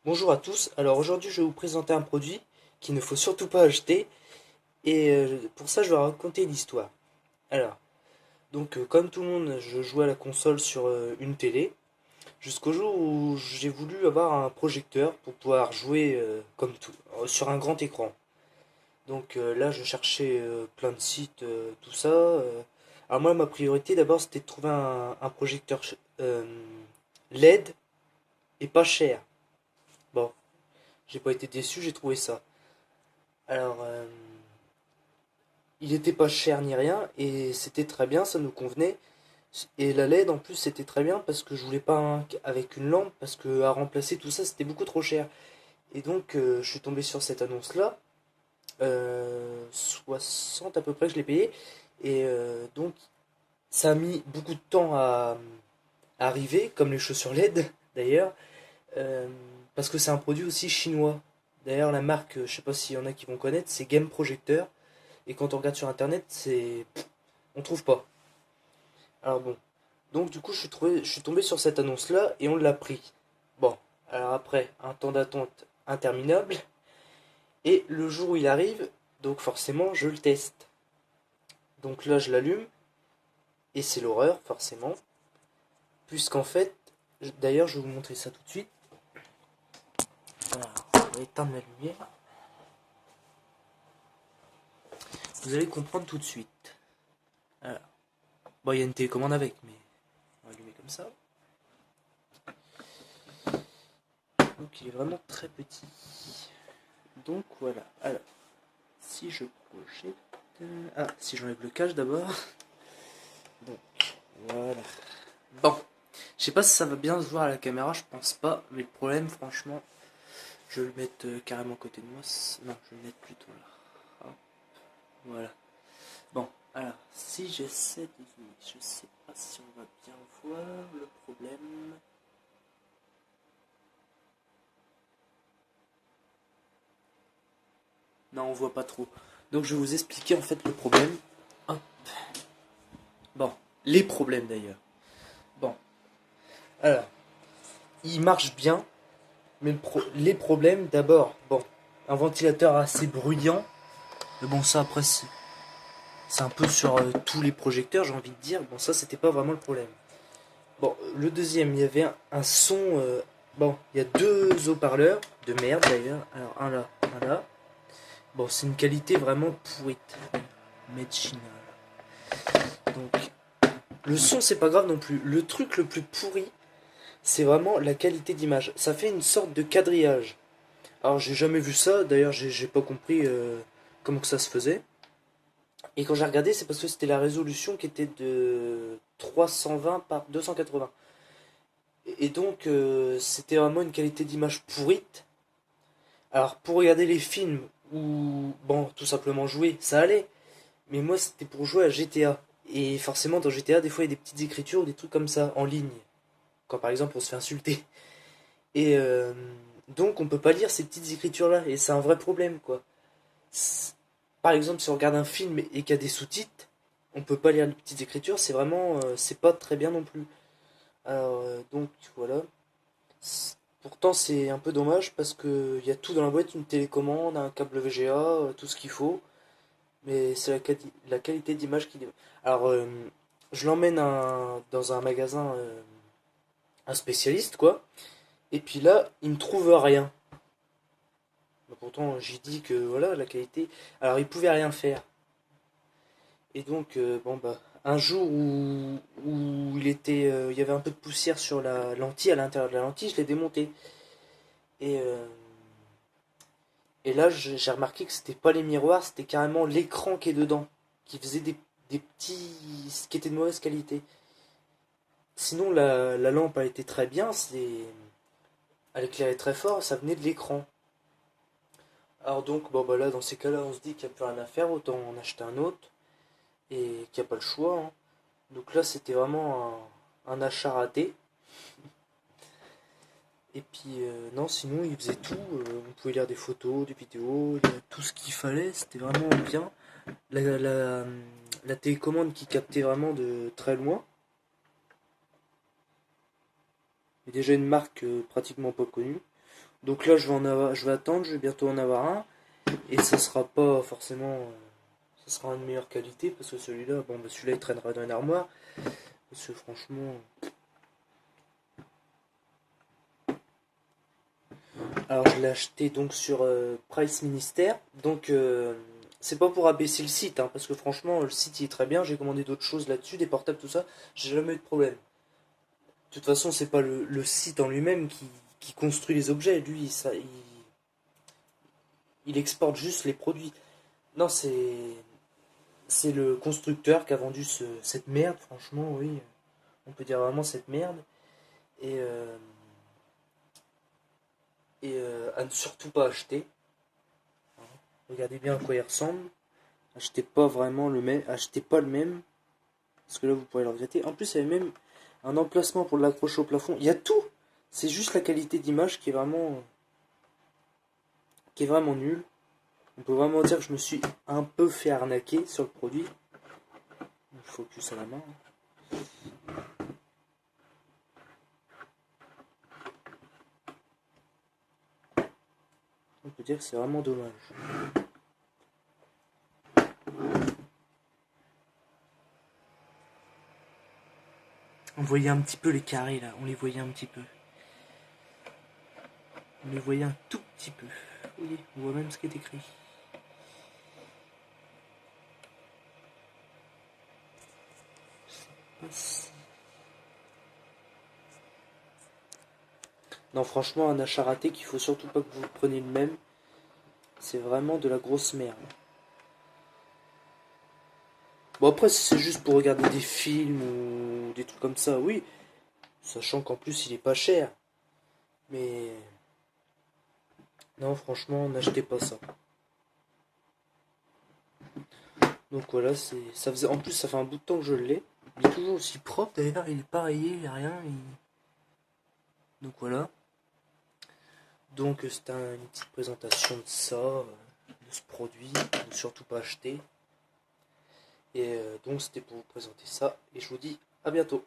Bonjour à tous, alors aujourd'hui je vais vous présenter un produit qu'il ne faut surtout pas acheter et pour ça je vais raconter une histoire. Alors, comme tout le monde je jouais à la console sur une télé jusqu'au jour où j'ai voulu avoir un projecteur pour pouvoir jouer comme tout, sur un grand écran. Là je cherchais plein de sites, tout ça. Alors moi ma priorité d'abord c'était de trouver un projecteur LED et pas cher. Bon, j'ai pas été déçu, j'ai trouvé ça. Alors, il était pas cher ni rien et c'était très bien, ça nous convenait. Et la LED en plus c'était très bien parce que je voulais pas avec une lampe parce que à remplacer tout ça c'était beaucoup trop cher. Je suis tombé sur cette annonce là, 60 à peu près que je l'ai payé. Et ça a mis beaucoup de temps à arriver, comme les chaussures LED d'ailleurs, euh, parce que c'est un produit aussi chinois. D'ailleurs la marque, je sais pas s'il y en a qui vont connaître, c'est Game Projector. Et quand on regarde sur internet, on trouve pas. Alors bon. Je suis tombé sur cette annonce-là et on l'a pris. Bon. Alors après, un temps d'attente interminable. Et le jour où il arrive, donc forcément, je le teste. Donc là, je l'allume. Et c'est l'horreur, forcément. Puisqu'en fait, d'ailleurs, je vais vous montrer ça tout de suite. Alors, on va éteindre la lumière. Vous allez comprendre tout de suite. Alors. Bon, il y a une télécommande avec, mais on va allumer comme ça. Donc il est vraiment très petit. Donc voilà. Alors, si je projette. Ah, si j'enlève le cache d'abord. Donc voilà. Bon. Je sais pas si ça va bien se voir à la caméra, je pense pas. Mais le problème, franchement, je vais le mettre carrément à côté de moi. Non, je vais le mettre plutôt là. Hop, voilà. Bon, alors, si j'essaie de zoomer, je sais pas si on va bien voir le problème. Non, on voit pas trop. Donc je vais vous expliquer en fait le problème. Hop. Bon, les problèmes d'ailleurs. Bon, alors, il marche bien, mais les problèmes d'abord, bon, un ventilateur assez bruyant, mais bon, ça après, c'est un peu sur tous les projecteurs, j'ai envie de dire. Bon, ça, c'était pas vraiment le problème. Bon, le deuxième, il y avait un son. Bon, il y a deux haut-parleurs, de merde d'ailleurs. Alors, un là, un là. Bon, c'est une qualité vraiment pourrite. Made China. Donc, le son, c'est pas grave non plus. Le truc le plus pourri, c'est vraiment la qualité d'image. Ça fait une sorte de quadrillage. Alors j'ai jamais vu ça, d'ailleurs j'ai pas compris comment que ça se faisait. Et quand j'ai regardé, c'est parce que c'était la résolution qui était de 320 par 280. C'était vraiment une qualité d'image pourrite. Alors pour regarder les films ou bon tout simplement jouer, ça allait. Mais moi c'était pour jouer à GTA. Et forcément dans GTA des fois il y a des petites écritures ou des trucs comme ça en ligne. Quand par exemple on se fait insulter. Et donc on peut pas lire ces petites écritures là. Et c'est un vrai problème quoi. Par exemple, si on regarde un film et qu'il y a des sous-titres, on peut pas lire les petites écritures, c'est vraiment, c'est pas très bien non plus. Voilà. Pourtant, c'est un peu dommage parce que il y a tout dans la boîte, une télécommande, un câble VGA, tout ce qu'il faut. Mais c'est la qualité d'image qui. Alors, je l'emmène dans un magasin, un spécialiste quoi. Et puis là, il ne trouve rien. Pourtant, j'ai dit que voilà la qualité. Alors, il pouvait rien faire. Un jour où il y avait un peu de poussière sur la lentille, à l'intérieur de la lentille, je l'ai démonté. Et, euh, et là, j'ai remarqué que c'était pas les miroirs, c'était carrément l'écran qui est dedans, qui faisait des petits, qui était de mauvaise qualité. Sinon, la lampe a été très bien, elle éclairait très fort, ça venait de l'écran. Alors là, dans ces cas-là, on se dit qu'il n'y a plus rien à faire, autant en acheter un autre et qu'il n'y a pas le choix, hein. Donc là, c'était vraiment un achat raté. Et puis, non, sinon, il faisait tout. On pouvait lire des photos, des vidéos, tout ce qu'il fallait. C'était vraiment bien. La télécommande qui captait vraiment de très loin. Et déjà une marque pratiquement pas connue. Donc là, je vais attendre, je vais bientôt en avoir un. Et ça sera pas forcément... ça sera une meilleure qualité, parce que celui-là, bon, bah, celui-là, il traînera dans une armoire. Parce que franchement... Alors, je l'ai acheté donc sur Price Ministère. Donc, c'est pas pour abaisser le site, hein, parce que franchement, le site, il est très bien. J'ai commandé d'autres choses là-dessus, des portables, tout ça. J'ai jamais eu de problème. De toute façon, c'est pas le site en lui-même qui construit les objets. Lui, il exporte juste les produits. Non, c'est le constructeur qui a vendu cette merde, franchement, oui. On peut dire vraiment cette merde. Et, à ne surtout pas acheter. Regardez bien à quoi il ressemble. Achetez pas vraiment le même. Achetez pas le même. Parce que là, vous pourrez le regretter. En plus, il y avait même un emplacement pour l'accrocher au plafond. Il y a tout. C'est juste la qualité d'image qui est vraiment nulle. On peut vraiment dire que je me suis un peu fait arnaquer sur le produit. Focus à la main. On peut dire que c'est vraiment dommage. On voyait un petit peu les carrés là, on les voyait un petit peu. On les voyait un tout petit peu. Vous voyez, on voit même ce qui est écrit. Non, franchement, un achat raté qu'il faut surtout pas que vous preniez le même. C'est vraiment de la grosse merde. Bon, après, si c'est juste pour regarder des films ou des trucs comme ça, oui. Sachant qu'en plus, il est pas cher. Mais non, franchement, n'achetez pas ça. Donc voilà, ça faisait en plus ça fait un bout de temps que je l'ai. Il est toujours aussi propre d'ailleurs, il est pas rayé, il n'y a rien. Donc voilà. Donc c'était une petite présentation de ça, de ce produit, ne surtout pas acheter. Et donc c'était pour vous présenter ça. Et je vous dis à bientôt.